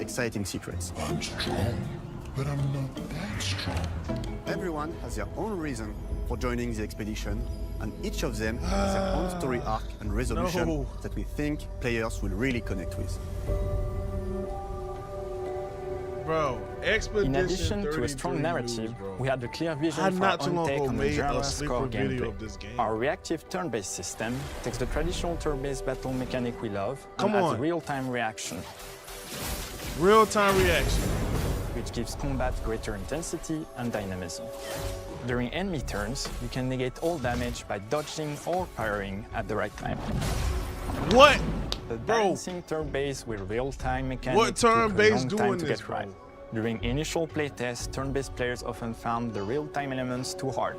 exciting secrets. I'm strong, but I'm not that strong. Everyone has their own reason for joining the expedition, and each of them has their own story arc and resolution that we think players will really connect with. Bro, Expedition In addition to a 33 strong narrative, news, we had a clear vision I for not our too own long take ago on the made a genre sleeper score video gameplay. of this game. Our reactive turn-based system takes the traditional turn-based battle mechanic we love Come and on. adds real-time reaction, Real-time reaction. which gives combat greater intensity and dynamism. During enemy turns, you can negate all damage by dodging or firing at the right time. What? The Bro. balancing turn-based with real-time mechanics What turn-based took a long time doing to this, get bro? right. During initial playtests, turn-based players often found the real-time elements too hard.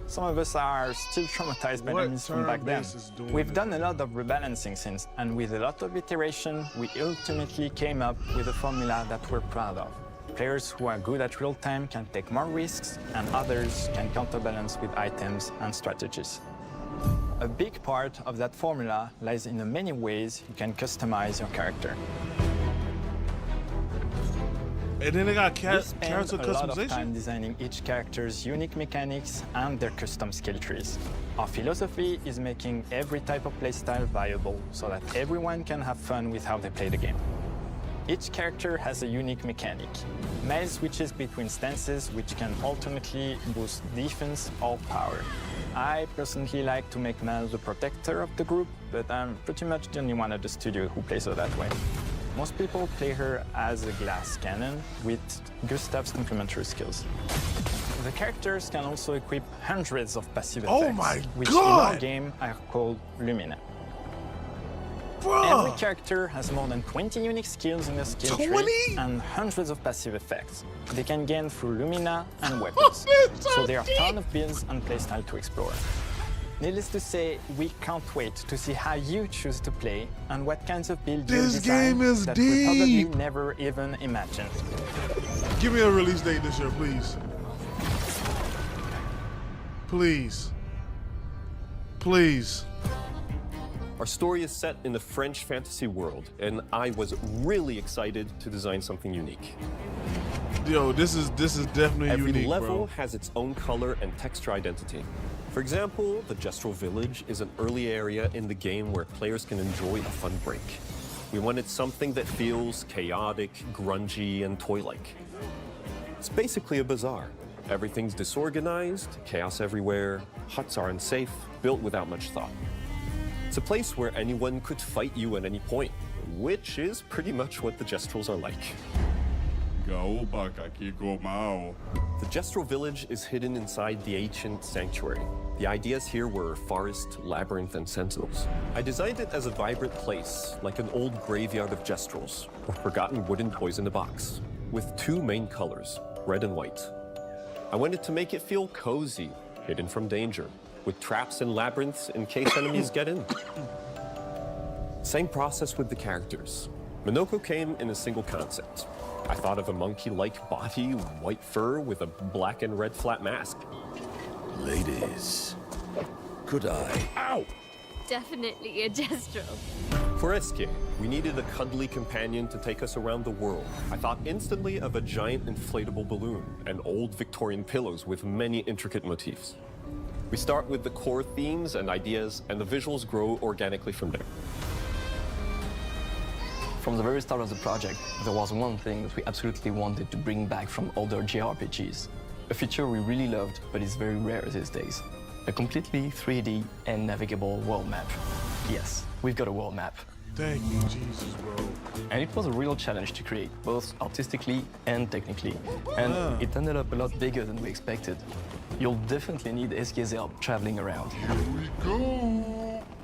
Some of us are still traumatized by What enemies from back then. turn-based is doing We've this? done a lot of rebalancing since, and with a lot of iteration, we ultimately came up with a formula that we're proud of. Players who are good at real-time can take more risks, and others can counterbalance with items and strategies. A big part of that formula lies in the many ways you can customize your character. And then they got We spend character a lot of customization? time designing each character's unique mechanics and their custom skill trees. Our philosophy is making every type of playstyle viable so that everyone can have fun with how they play the game. Each character has a unique mechanic. Mel switches between stances which can ultimately boost defense or power. I personally like to make Mel the protector of the group, but I'm pretty much the only one at the studio who plays her that way. Most people play her as a glass cannon with Gustav's complementary skills. The characters can also equip hundreds of passive Oh effects, my which in our God! game are called Lumina. Bro! Every character has more than 20 unique skills in their skill tree 20? and hundreds of passive effects. They can gain through Lumina and weapons. That's So there are deep. tons of builds and playstyle to explore. Needless to say, we can't wait to see how you choose to play and what kinds of builds you This design game is that we probably deep. never even imagined. Give me a release date this year, please. Please. Please. Our story is set in the French fantasy world, and I was really excited to design something unique. Yo, this is definitely Every unique, level bro. has its own color and texture identity. For example, the Gestrel Village is an early area in the game where players can enjoy a fun break. We wanted something that feels chaotic, grungy, and toy-like. It's basically a bazaar. Everything's disorganized, chaos everywhere, huts are unsafe, built without much thought. It's a place where anyone could fight you at any point, which is pretty much what the Gestrels are like. The Gestrel Village is hidden inside the ancient sanctuary. The ideas here were forest, labyrinth, and sentinels. I designed it as a vibrant place, like an old graveyard of Gestrels, or forgotten wooden toys in a box, with two main colors, red and white. I wanted to make it feel cozy, hidden from danger, with traps and labyrinths in case enemies get in. Same process with the characters. Minoko came in a single concept. I thought of a monkey-like body, white fur with a black and red flat mask. Ladies, could I? Ow! Definitely a Gestrel. For Eske, we needed a cuddly companion to take us around the world. I thought instantly of a giant inflatable balloon and old Victorian pillows with many intricate motifs. We start with the core themes and ideas, and the visuals grow organically from there. From the very start of the project, there was one thing that we absolutely wanted to bring back from older JRPGs. A feature we really loved, but is very rare these days. A completely 3D and navigable world map. Yes, we've got a world map. Thank you, Jesus, bro. And it was a real challenge to create, both artistically and technically. And it ended up a lot bigger than we expected. You'll definitely need Eske's help traveling around.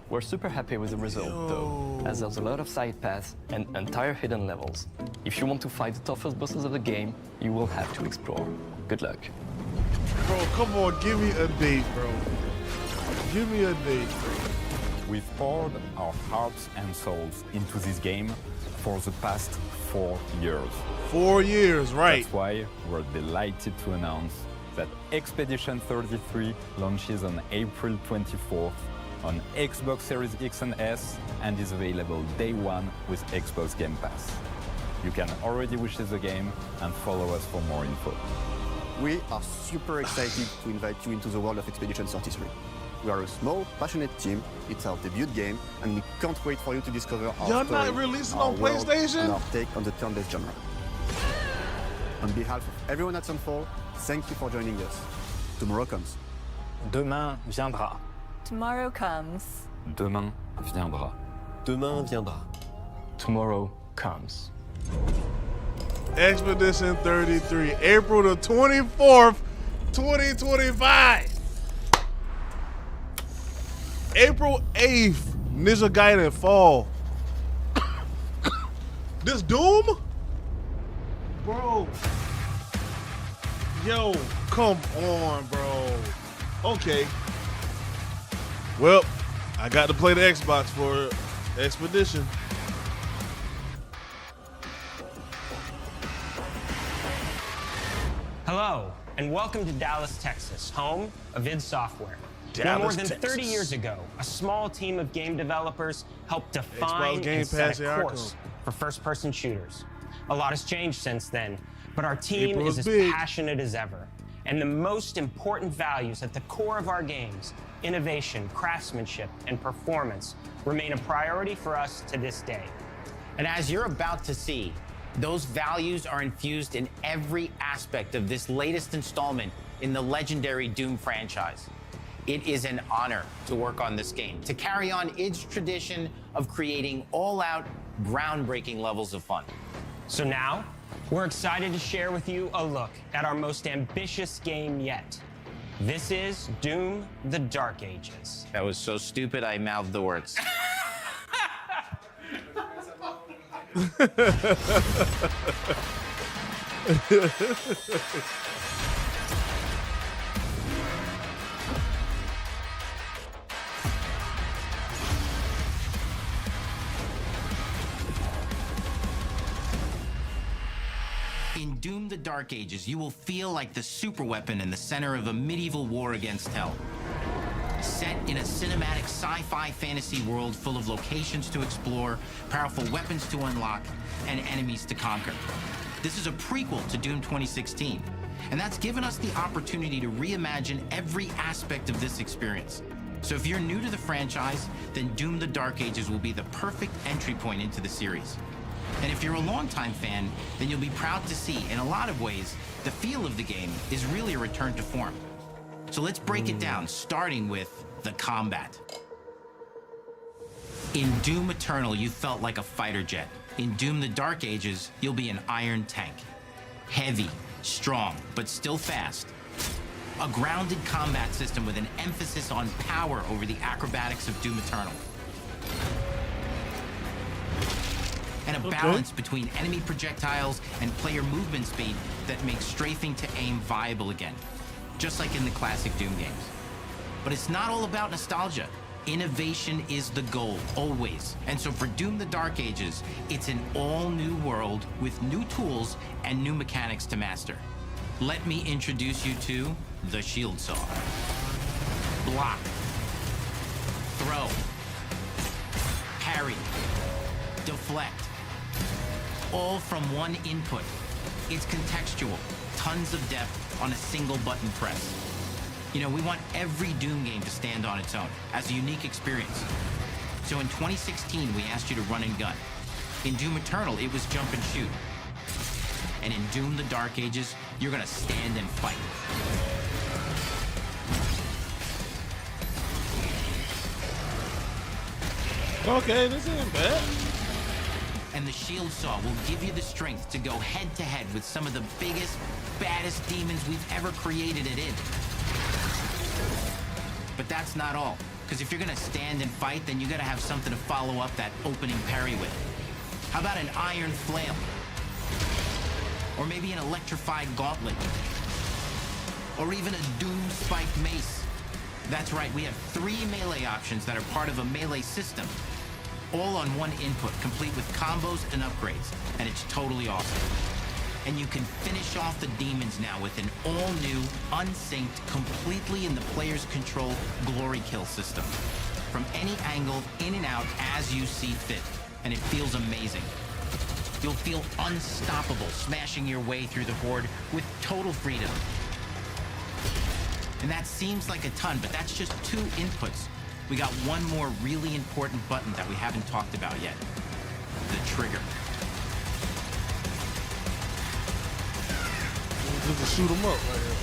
We're super happy with the result, though, as there's a lot of side paths and entire hidden levels. If you want to fight the toughest bosses of the game, you will have to explore. Good luck. Bro, come on, give me a date, bro. Give me a date, bro. We've poured our hearts and souls into this game for the past 4 years. 4 years, right. That's why we're delighted to announce that Expedition 33 launches on April 24th on Xbox Series X and S and is available day one with Xbox Game Pass. You can already wishlist the game and follow us for more info. We are super excited to invite you into the world of Expedition 33. We are a small, passionate team. It's our debut game, and we can't wait for you to discover our Y'all story, not releasing our on world, PlayStation? and our take on the turn-based genre. On behalf of everyone at Sunfall, thank you for joining us. Tomorrow comes. Demain viendra. Tomorrow comes. Demain viendra. Demain viendra. Tomorrow comes. Expedition 33, April the 24th, 2025. April 8th, Ninja Gaiden Fall. This Doom? Bro. Yo, come on, bro. Okay. Well, I got to play the Xbox for Expedition. Hello, and welcome to Dallas, Texas, home of id Software. Now, more than 30 years ago, a small team of game developers helped define Game and set Pass, a here I course come. for first-person shooters. A lot has changed since then, but our team April is is as big. passionate as ever. And the most important values at the core of our games, innovation, craftsmanship, and performance, remain a priority for us to this day. And as you're about to see, those values are infused in every aspect of this latest installment in the legendary Doom franchise. It is an honor to work on this game, to carry on its tradition of creating all-out, groundbreaking levels of fun. So now, we're excited to share with you a look at our most ambitious game yet. This is Doom: The Dark Ages. That was so stupid, I mouthed the words. In Doom: The Dark Ages, you will feel like the superweapon in the center of a medieval war against hell. Set in a cinematic sci-fi fantasy world full of locations to explore, powerful weapons to unlock, and enemies to conquer. This is a prequel to Doom 2016, and that's given us the opportunity to reimagine every aspect of this experience. So if you're new to the franchise, then Doom: The Dark Ages will be the perfect entry point into the series. And if you're a longtime fan, then you'll be proud to see, in a lot of ways, the feel of the game is really a return to form. So let's break it down, starting with the combat. In Doom Eternal, you felt like a fighter jet. In Doom: The Dark Ages, you'll be an iron tank. Heavy, strong, but still fast. A grounded combat system with an emphasis on power over the acrobatics of Doom Eternal. And a balance between enemy projectiles and player movement speed that makes strafing to aim viable again, just like in the classic Doom games. But it's not all about nostalgia. Innovation is the goal, always. And so for Doom: The Dark Ages, it's an all-new world with new tools and new mechanics to master. Let me introduce you to the Shield Saw. Block. Throw. Parry. Deflect. All from one input. It's contextual, tons of depth on a single button press. You know, we want every Doom game to stand on its own as a unique experience. So in 2016, we asked you to run and gun. In Doom Eternal, it was jump and shoot. And in Doom: The Dark Ages, you're gonna stand and fight. Okay, this ain't bad. And the Shield Saw will give you the strength to go head-to-head with some of the biggest, baddest demons we've ever created at id. But that's not all. Because if you're gonna stand and fight, then you gotta have something to follow up that opening parry with. How about an iron flail? Or maybe an electrified gauntlet? Or even a Doom spiked mace? That's right, we have 3 melee options that are part of a melee system. All on one input, complete with combos and upgrades. And it's totally awesome. And you can finish off the demons now with an all-new, unsynced, completely in the player's control glory kill system. From any angle, in and out, as you see fit. And it feels amazing. You'll feel unstoppable, smashing your way through the horde with total freedom. And that seems like a ton, but that's just 2 inputs. We got one more really important button that we haven't talked about yet. The trigger. Just shoot them up right here.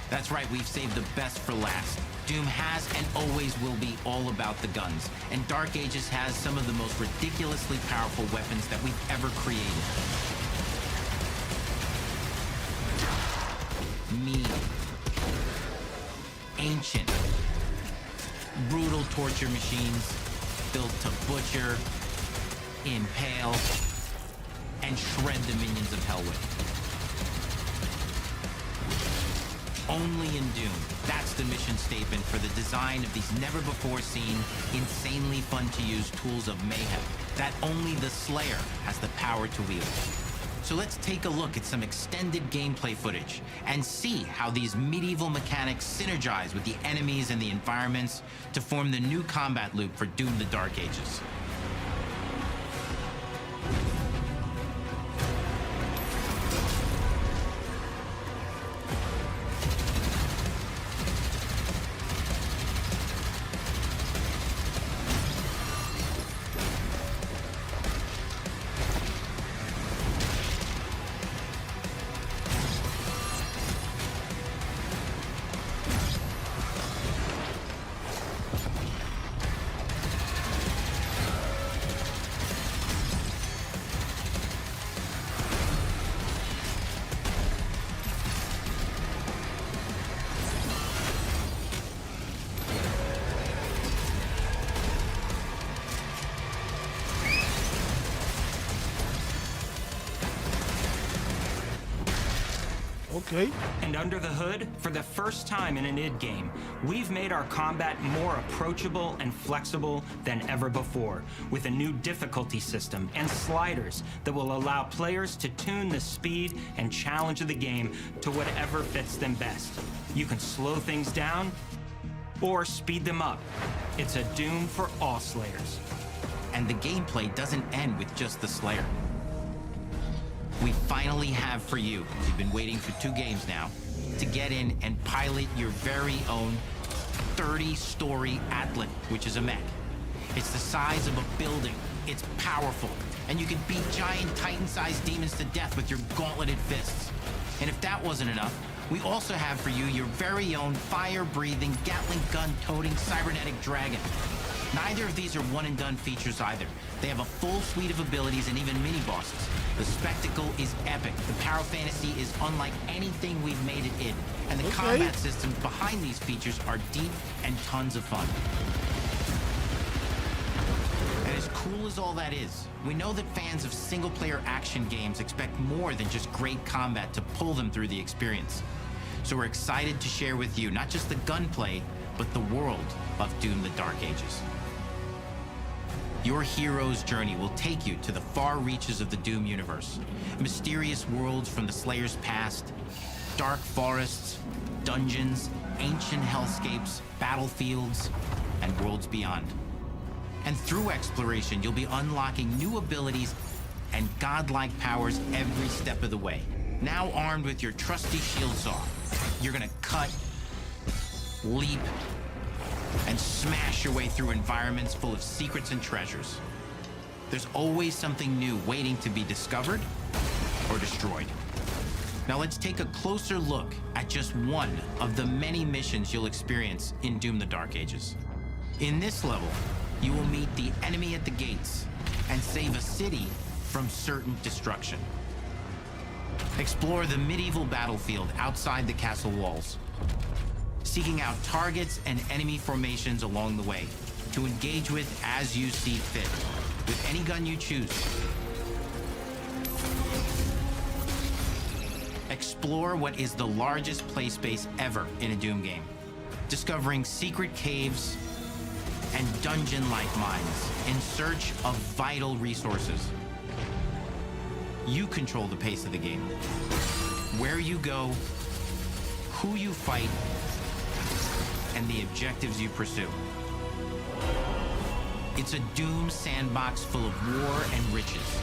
That's right, we've saved the best for last. Doom has and always will be all about the guns, and Dark Ages has some of the most ridiculously powerful weapons that we've ever created. Mean. Ancient. Brutal torture machines, built to butcher, impale, and shred the minions of hell with. Only in Doom. That's the mission statement for the design of these never-before-seen, insanely fun-to-use tools of mayhem that only the Slayer has the power to wield. So let's take a look at some extended gameplay footage and see how these medieval mechanics synergize with the enemies and the environments to form the new combat loop for Doom: The Dark Ages. Okay. And under the hood, for the first time in an id game, we've made our combat more approachable and flexible than ever before, with a new difficulty system and sliders that will allow players to tune the speed and challenge of the game to whatever fits them best. You can slow things down or speed them up. It's a Doom for all Slayers. And the gameplay doesn't end with just the Slayer. We finally have for you, you've been waiting for 2 games now, to get in and pilot your very own 30-story Atlan, which is a mech. It's the size of a building, it's powerful, and you can beat giant Titan-sized demons to death with your gauntleted fists. And if that wasn't enough, we also have for you your very own fire-breathing, Gatling gun-toting cybernetic dragon. Neither of these are one-and-done features either. They have a full suite of abilities and even mini-bosses. The spectacle is epic. The Power Fantasy is unlike anything we've made it in. And the combat systems behind these features are deep and tons of fun. And as cool as all that is, we know that fans of single-player action games expect more than just great combat to pull them through the experience. So we're excited to share with you not just the gunplay, but the world of Doom: The Dark Ages. Your hero's journey will take you to the far reaches of the Doom universe. Mysterious worlds from the Slayer's past, dark forests, dungeons, ancient hellscapes, battlefields, and worlds beyond. And through exploration, you'll be unlocking new abilities and godlike powers every step of the way. Now armed with your trusty shield saw, you're gonna cut, leap, and smash your way through environments full of secrets and treasures. There's always something new waiting to be discovered or destroyed. Now let's take a closer look at just one of the many missions you'll experience in Doom: The Dark Ages. In this level, you will meet the enemy at the gates and save a city from certain destruction. Explore the medieval battlefield outside the castle walls, seeking out targets and enemy formations along the way to engage with as you see fit, with any gun you choose. Explore what is the largest play space ever in a Doom game, discovering secret caves and dungeon-like mines in search of vital resources. You control the pace of the game, where you go, who you fight, and the objectives you pursue. It's a Doom sandbox full of war and riches.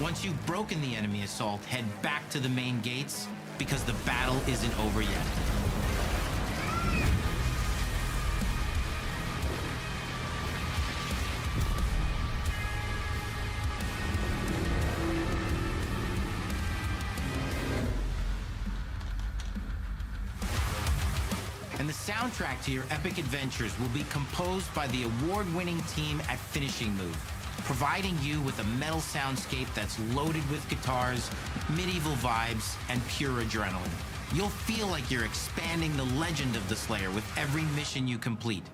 Once you've broken the enemy assault, head back to the main gates because the battle isn't over yet. And the soundtrack to your epic adventures will be composed by the award-winning team at Finishing Move, providing you with a metal soundscape that's loaded with guitars, medieval vibes, and pure adrenaline. You'll feel like you're expanding the legend of the Slayer with every mission you complete.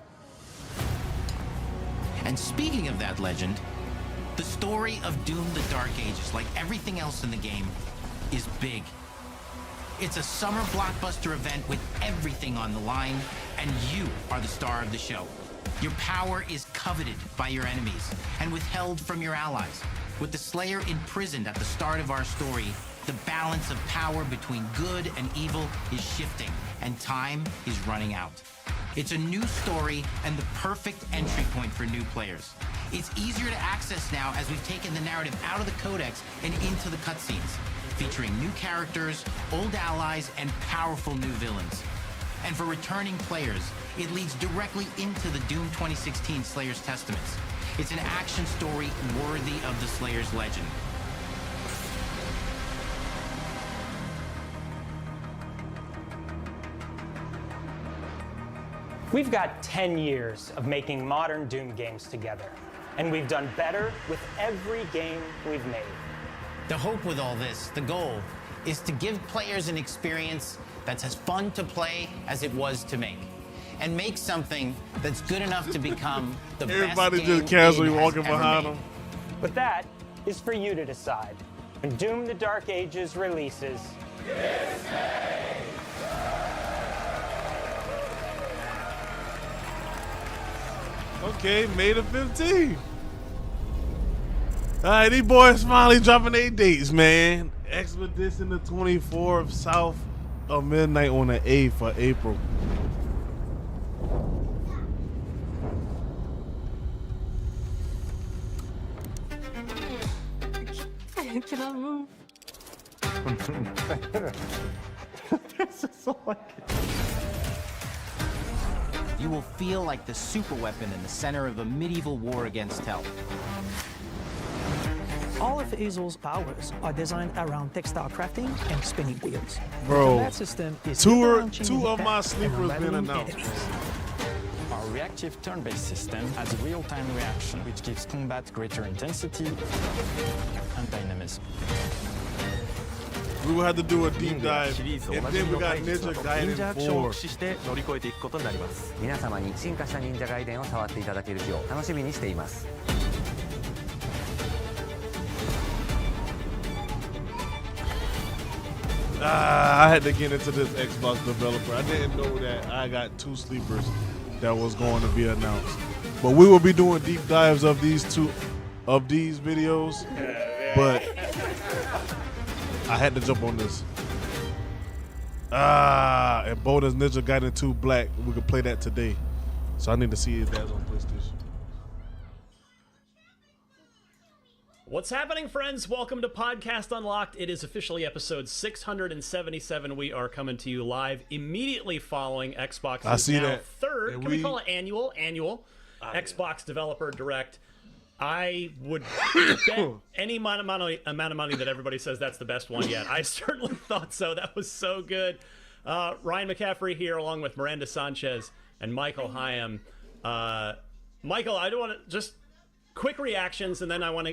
And speaking of that legend, the story of Doom: The Dark Ages, like everything else in the game, is big. It's a summer blockbuster event with everything on the line, and you are the star of the show. Your power is coveted by your enemies and withheld from your allies. With the Slayer imprisoned at the start of our story, the balance of power between good and evil is shifting, and time is running out. It's a new story and the perfect entry point for new players. It's easier to access now as we've taken the narrative out of the codex and into the cutscenes, featuring new characters, old allies, and powerful new villains. And for returning players, it leads directly into the Doom 2016 Slayer's Testaments. It's an action story worthy of the Slayer's legend. We've got 10 years of making modern Doom games together, and we've done better with every game we've made. The hope with all this, the goal, is to give players an experience that's as fun to play as it was to make. And make something that's good enough to become the Everybody best game just casually id has walking ever behind made. them. But that is for you to decide. When Doom: The Dark Ages releases, Okay, May the 15th. All right, these boys finally dropping their dates, man. Expedition the 24th, south of midnight on the 8th of April. I cannot move. this is so like You will feel like the superweapon in the center of a medieval war against hell. All of Azel's powers are designed around textile crafting and spinning wheels. Bro, The combat system is two built around changing of my paths and sleepers been unraveling announced. enemies. Our reactive turn-based system has a real-time reaction, which gives combat greater intensity and dynamism. We will have to do a deep dive. And then we got Ninja Gaiden 4. して乗り越えていくことになります。皆様に進化した忍者ガイデンを触っていただける日を楽しみにしています。I had to get into this Xbox developer. I didn't know that I got two sleepers that was going to be announced. But we will be doing deep dives of these videos. But I had to jump on this. And Boda's Ninja Gaiden 2 Black. We could play that today. So I need to see if that's on PlayStation. What's happening, friends? Welcome to Podcast Unlocked. It is officially episode 677. We are coming to you live immediately following Xbox's now third. And Can we call it annual? Xbox Developer Direct. I would bet any amount of money that everybody says that's the best one yet. I certainly thought so. That was so good. Ryan McCaffrey here, along with Miranda Sanchez and Michael Hyam. Michael, I do want to just quick reactions, and then we'll